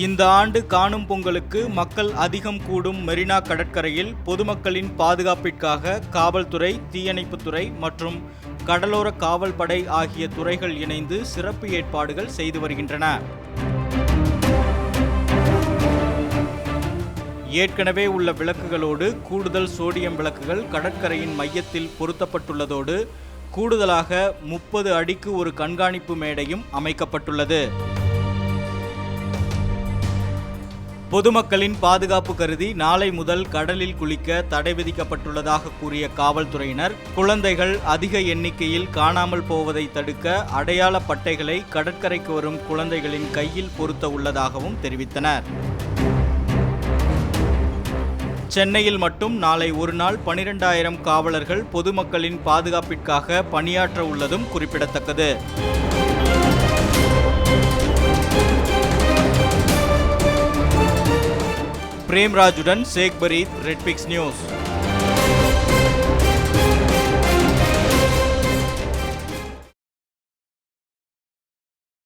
இந்த ஆண்டு காணும் பொங்கலுக்கு மக்கள் அதிகம் கூடும் மெரினா கடற்கரையில் பொதுமக்களின் பாதுகாப்பிற்காக காவல்துறை, தீயணைப்புத்துறை மற்றும் கடலோர காவல் படை ஆகிய துறைகள் இணைந்து சிறப்பு ஏற்பாடுகள் செய்து வருகின்றன. ஏற்கனவே உள்ள விளக்குகளோடு கூடுதல் சோடியம் விளக்குகள் கடற்கரையின் மையத்தில் பொருத்தப்பட்டுள்ளதோடு கூடுதலாக 30 அடிக்கு ஒரு கண்காணிப்பு மேடையும் அமைக்கப்பட்டுள்ளது. பொதுமக்களின் பாதுகாப்பு கருதி நாளை முதல் கடலில் குளிக்க தடை விதிக்கப்பட்டுள்ளதாக கூறிய காவல்துறையினர், குழந்தைகள் அதிக எண்ணிக்கையில் காணாமல் போவதை தடுக்க அடையாள பட்டைகளை கடற்கரைக்கு வரும் குழந்தைகளின் கையில் பொருத்த உள்ளதாகவும் தெரிவித்தனர். சென்னையில் மட்டும் நாளை ஒரு நாள் 12,000 காவலர்கள் பொதுமக்களின் பாதுகாப்பிற்காக பணியாற்ற உள்ளதும் குறிப்பிடத்தக்கது. பிரேம்ராஜுடன் சேக் பரீத், ரெட் பிக்ஸ் நியூஸ்.